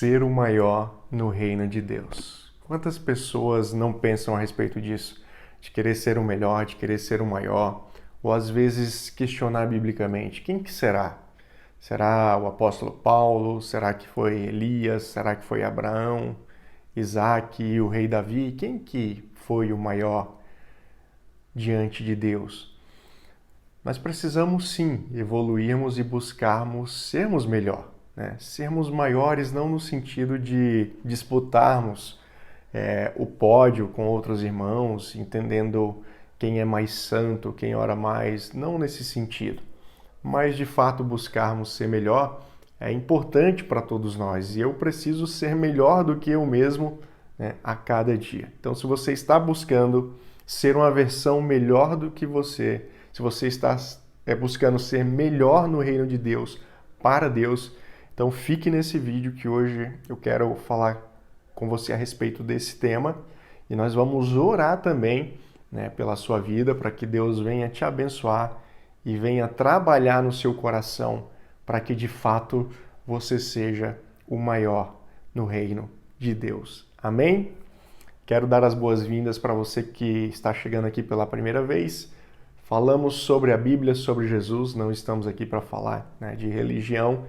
ser o maior no reino de Deus. Quantas pessoas não pensam a respeito disso? De querer ser o melhor, de querer ser o maior, ou às vezes questionar biblicamente. Quem que será? Será o apóstolo Paulo? Será que foi Elias? Será que foi Abraão, Isaac e o rei Davi? Quem que foi o maior diante de Deus? Mas precisamos sim evoluirmos e buscarmos sermos melhor, né? Sermos maiores não no sentido de disputarmos o pódio com outros irmãos, entendendo quem é mais santo, quem ora mais, não nesse sentido. Mas de fato buscarmos ser melhor é importante para todos nós e eu preciso ser melhor do que eu mesmo, né, a cada dia. Então, se você está buscando ser uma versão melhor do que você, se você está buscando ser melhor no reino de Deus, para Deus, então fique nesse vídeo que hoje eu quero falar com você a respeito desse tema e nós vamos orar também, né, pela sua vida, para que Deus venha te abençoar e venha trabalhar no seu coração para que de fato você seja o maior no reino de Deus. Amém? Quero dar as boas-vindas para você que está chegando aqui pela primeira vez. Falamos sobre a Bíblia, sobre Jesus, não estamos aqui para falar, né, de religião.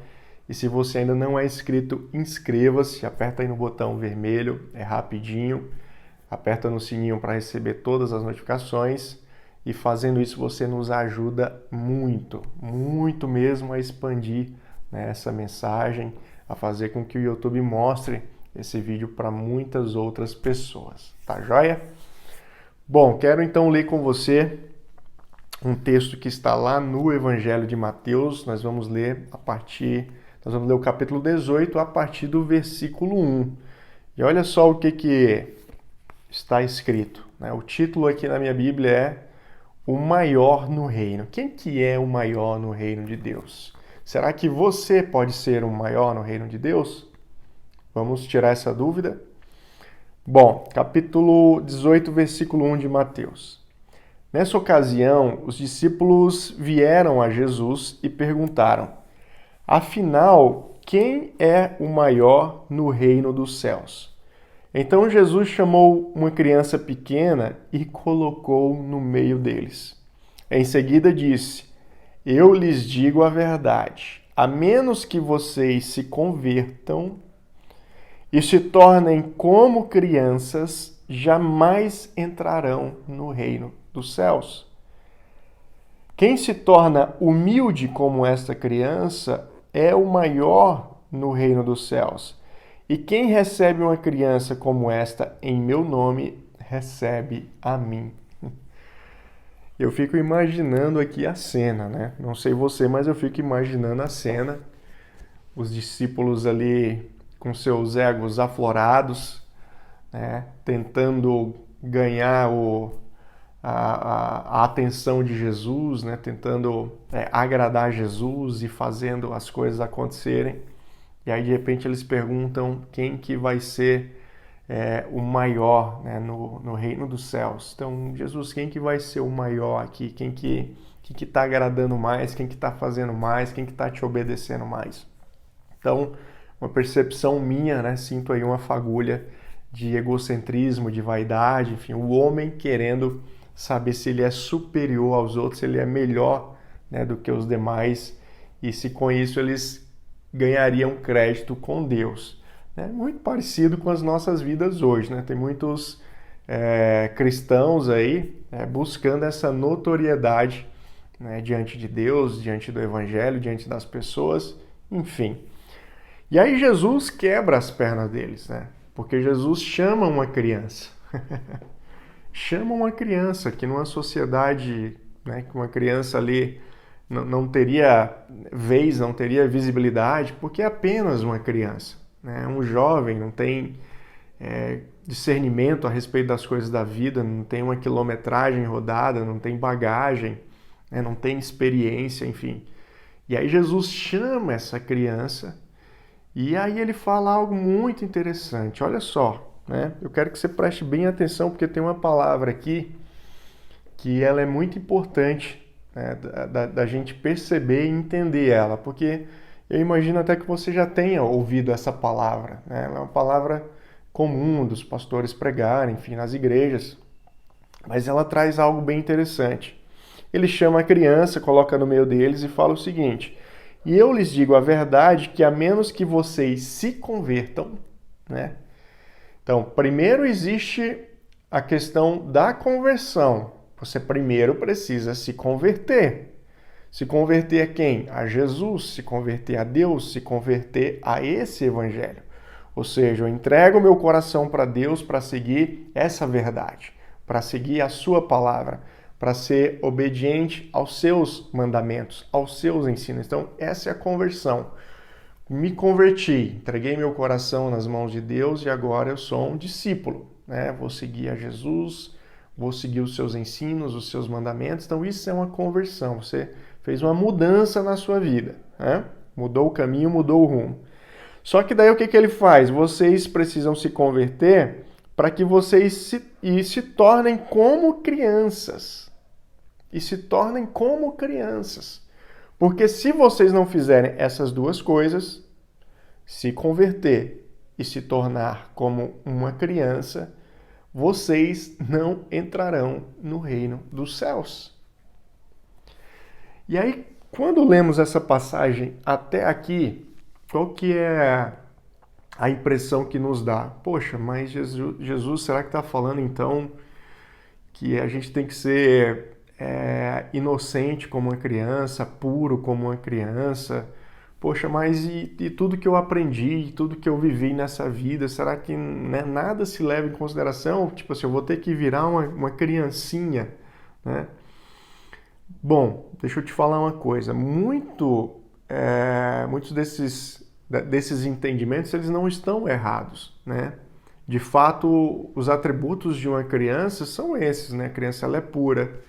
E se você ainda não é inscrito, inscreva-se, aperta aí no botão vermelho, é rapidinho. Aperta no sininho para receber todas as notificações. E fazendo isso você nos ajuda muito, muito mesmo a expandir, né, essa mensagem, a fazer com que o YouTube mostre esse vídeo para muitas outras pessoas. Tá joia? Bom, quero então ler com você um texto que está lá no Evangelho de Mateus. Nós vamos ler o capítulo 18 a partir do versículo 1. E olha só o que está escrito, né? O título aqui na minha Bíblia é O Maior no Reino. Quem que é o maior no reino de Deus? Será que você pode ser o maior no reino de Deus? Vamos tirar essa dúvida? Bom, capítulo 18, versículo 1 de Mateus. Nessa ocasião, os discípulos vieram a Jesus e perguntaram: afinal, quem é o maior no reino dos céus? Então Jesus chamou uma criança pequena e colocou no meio deles. Em seguida disse: eu lhes digo a verdade, a menos que vocês se convertam e se tornem como crianças, jamais entrarão no reino dos céus. Quem se torna humilde como esta criança é o maior no reino dos céus. E quem recebe uma criança como esta em meu nome, recebe a mim. Eu fico imaginando aqui a cena, né? Não sei você, mas eu fico imaginando a cena. Os discípulos ali com seus egos aflorados, né? Tentando ganhar a atenção de Jesus, né? Tentando agradar Jesus e fazendo as coisas acontecerem. E aí, de repente, eles perguntam quem que vai ser o maior, né, no reino dos céus. Então, Jesus, quem que vai ser o maior aqui? Quem que está agradando mais? Quem que está fazendo mais? Quem que está te obedecendo mais? Então, uma percepção minha, né, sinto aí uma fagulha de egocentrismo, de vaidade, enfim, o homem querendo saber se ele é superior aos outros, se ele é melhor, né, do que os demais, e se com isso eles ganhariam crédito com Deus. É muito parecido com as nossas vidas hoje, né? Tem muitos cristãos aí buscando essa notoriedade, né, diante de Deus, diante do Evangelho, diante das pessoas, enfim. E aí Jesus quebra as pernas deles, né? Porque Jesus chama uma criança. Chama uma criança que numa sociedade, né, que uma criança ali não teria vez, não teria visibilidade, porque é apenas uma criança, né? Um jovem não tem discernimento a respeito das coisas da vida, não tem uma quilometragem rodada, não tem bagagem, né? Não tem experiência, enfim. E aí Jesus chama essa criança e aí ele fala algo muito interessante. Olha só, né? Eu quero que você preste bem atenção, porque tem uma palavra aqui que ela é muito importante, né, da gente perceber e entender ela, porque Eu imagino até que você já tenha ouvido essa palavra, né? Ela é uma palavra comum dos pastores pregarem, enfim, nas igrejas, mas ela traz algo bem interessante. Ele chama a criança, coloca no meio deles e fala o seguinte: e eu lhes digo a verdade que a menos que vocês se convertam, né? Então, primeiro existe a questão da conversão. Você primeiro precisa se converter. Se converter a quem? A Jesus, se converter a Deus, se converter a esse evangelho. Ou seja, eu entrego meu coração para Deus para seguir essa verdade, para seguir a sua palavra, para ser obediente aos seus mandamentos, aos seus ensinos. Então, essa é a conversão. Me converti, entreguei meu coração nas mãos de Deus e agora eu sou um discípulo, né? Vou seguir a Jesus, vou seguir os seus ensinos, os seus mandamentos. Então, isso é uma conversão. Você fez uma mudança na sua vida, né? Mudou o caminho, mudou o rumo. Só que daí o que ele faz? Vocês precisam se converter para que vocês se tornem como crianças. E se tornem como crianças. Porque se vocês não fizerem essas duas coisas, se converter e se tornar como uma criança, vocês não entrarão no reino dos céus. E aí, quando lemos essa passagem até aqui, qual que é a impressão que nos dá? Poxa, mas Jesus será que está falando então que a gente tem que ser inocente como uma criança, puro como uma criança? Poxa, mas e tudo que eu aprendi, tudo que eu vivi nessa vida, será que, né, nada se leva em consideração? Tipo assim, eu vou ter que virar uma criancinha, né? Bom, deixa eu te falar uma coisa. Muitos desses entendimentos, eles não estão errados, né? De fato, os atributos de uma criança são esses, né? A criança, ela é pura,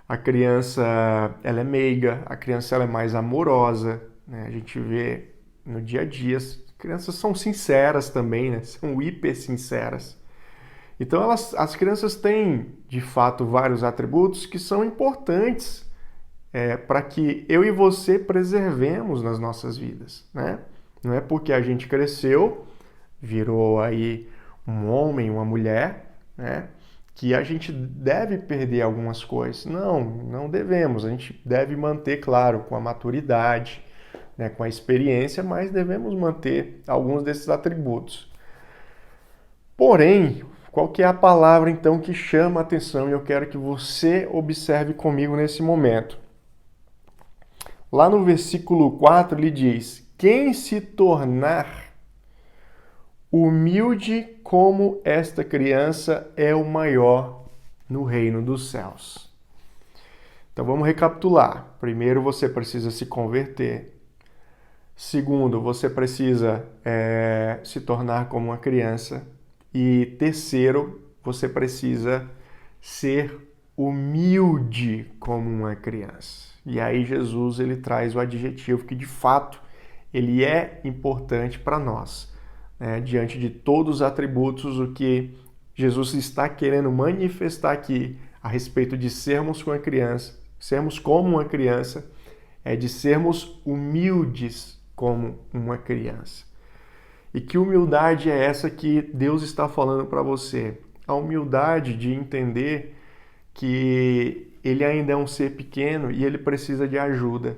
a criança, ela é meiga, a criança, ela é mais amorosa, né? A gente vê no dia a dia, as crianças são sinceras também, né? São hiper sinceras. Então, as crianças têm, de fato, vários atributos que são importantes para que eu e você preservemos nas nossas vidas, né? Não é porque a gente cresceu, virou aí um homem, uma mulher, né, que a gente deve perder algumas coisas. Não, não devemos. A gente deve manter, claro, com a maturidade, né, com a experiência, mas devemos manter alguns desses atributos. Porém, qual que é a palavra então que chama a atenção e eu quero que você observe comigo nesse momento? Lá no versículo 4 ele diz: quem se tornar humilde como esta criança é o maior no reino dos céus. Então vamos recapitular. Primeiro, você precisa se converter. Segundo, você precisa se tornar como uma criança. E terceiro, você precisa ser humilde como uma criança. E aí Jesus ele traz o adjetivo que de fato ele é importante para nós. Diante de todos os atributos, o que Jesus está querendo manifestar aqui a respeito de sermos como uma criança, é de sermos humildes como uma criança. E que humildade é essa que Deus está falando para você? A humildade de entender que ele ainda é um ser pequeno e ele precisa de ajuda.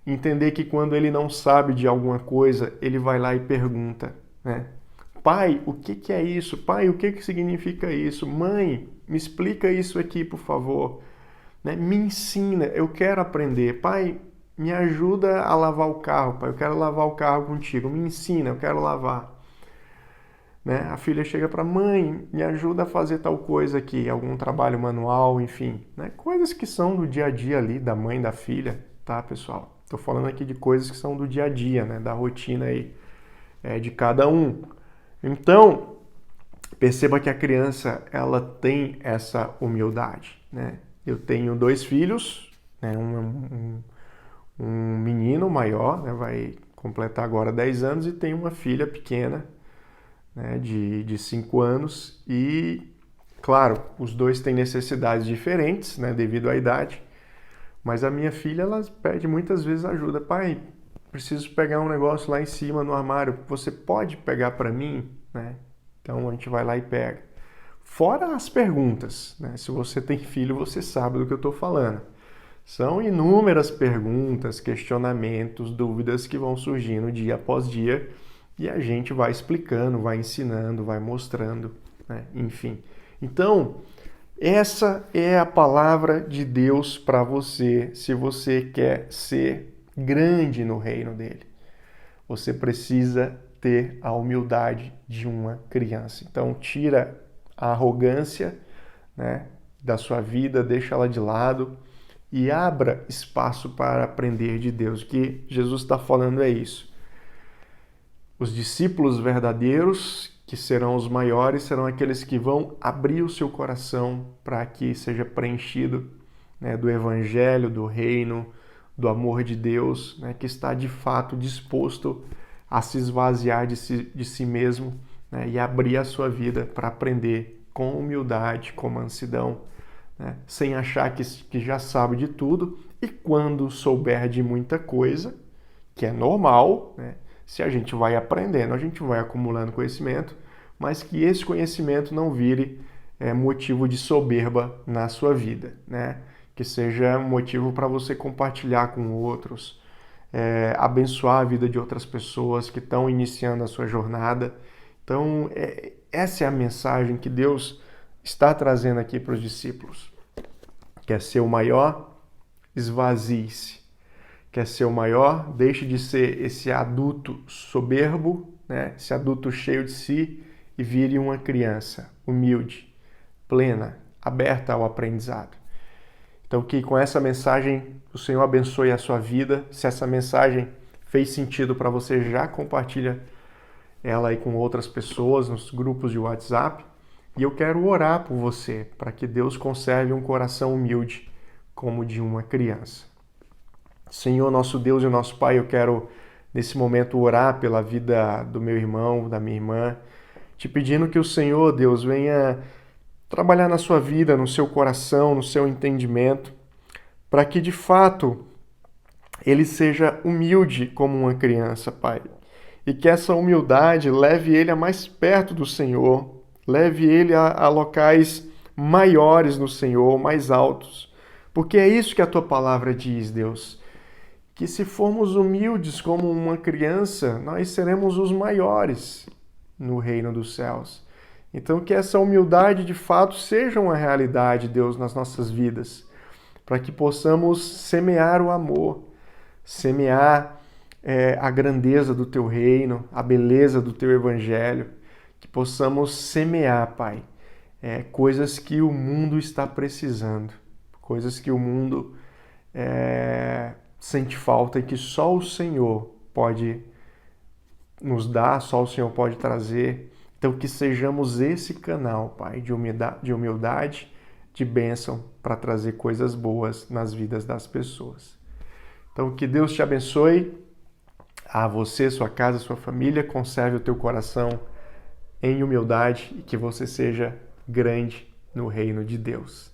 Entender que quando ele não sabe de alguma coisa, ele vai lá e pergunta, né? Pai, o que é isso? Pai, o que significa isso? Mãe, me explica isso aqui, por favor. Né? Me ensina, eu quero aprender. Pai, me ajuda a lavar o carro, pai, eu quero lavar o carro contigo. Me ensina, eu quero lavar. Né? A filha chega para mãe, me ajuda a fazer tal coisa aqui, algum trabalho manual, enfim. Né? Coisas que são do dia a dia ali, da mãe, da filha, tá, pessoal? Estou falando aqui de coisas que são do dia a dia, né? Da rotina aí, de cada um. Então, perceba que a criança, ela tem essa humildade, né? Eu tenho 2 filhos, né? Um menino maior, né? Vai completar agora 10 anos, e tenho uma filha pequena, né? de 5 anos. E, claro, os dois têm necessidades diferentes, né? Devido à idade. Mas a minha filha, ela pede muitas vezes ajuda. Pai, preciso pegar um negócio lá em cima no armário, você pode pegar para mim, né? Então a gente vai lá e pega. Fora as perguntas, né? Se você tem filho, você sabe do que eu estou falando. São inúmeras perguntas, questionamentos, dúvidas que vão surgindo dia após dia e a gente vai explicando, vai ensinando, vai mostrando, né? Enfim. Então, essa é a palavra de Deus para você, se você quer ser grande no reino dele. Você precisa ter a humildade de uma criança. Então, tira a arrogância, né, da sua vida, deixa ela de lado e abra espaço para aprender de Deus. O que Jesus está falando é isso. Os discípulos verdadeiros, que serão os maiores, serão aqueles que vão abrir o seu coração para que seja preenchido, né, do evangelho, do reino, do amor de Deus, né, que está de fato disposto a se esvaziar de si mesmo, né, e abrir a sua vida para aprender com humildade, com mansidão, né, sem achar que já sabe de tudo, e quando souber de muita coisa, que é normal, né, se a gente vai aprendendo, a gente vai acumulando conhecimento, mas que esse conhecimento não vire motivo de soberba na sua vida, né? Que seja motivo para você compartilhar com outros, abençoar a vida de outras pessoas que estão iniciando a sua jornada. Então, essa é a mensagem que Deus está trazendo aqui para os discípulos. Quer ser o maior? Esvazie-se. Quer ser o maior? Deixe de ser esse adulto soberbo, né? Esse adulto cheio de si, e vire uma criança humilde, plena, aberta ao aprendizado. Então, que com essa mensagem o Senhor abençoe a sua vida. Se essa mensagem fez sentido para você, já compartilha ela aí com outras pessoas nos grupos de WhatsApp. E eu quero orar por você, para que Deus conserve um coração humilde como de uma criança. Senhor, nosso Deus e nosso Pai, eu quero nesse momento orar pela vida do meu irmão, da minha irmã, te pedindo que o Senhor, Deus, venha trabalhar na sua vida, no seu coração, no seu entendimento, para que de fato ele seja humilde como uma criança, Pai. E que essa humildade leve ele a mais perto do Senhor, leve ele a locais maiores no Senhor, mais altos. Porque é isso que a tua palavra diz, Deus. Que se formos humildes como uma criança, nós seremos os maiores no reino dos céus. Então, que essa humildade de fato seja uma realidade, Deus, nas nossas vidas, para que possamos semear o amor, semear a grandeza do teu reino, a beleza do teu evangelho, que possamos semear, Pai, coisas que o mundo está precisando, coisas que o mundo sente falta e que só o Senhor pode nos dar, só o Senhor pode trazer. Então, que sejamos esse canal, Pai, de humildade, de bênção, para trazer coisas boas nas vidas das pessoas. Então, que Deus te abençoe, a você, sua casa, sua família, conserve o teu coração em humildade e que você seja grande no reino de Deus.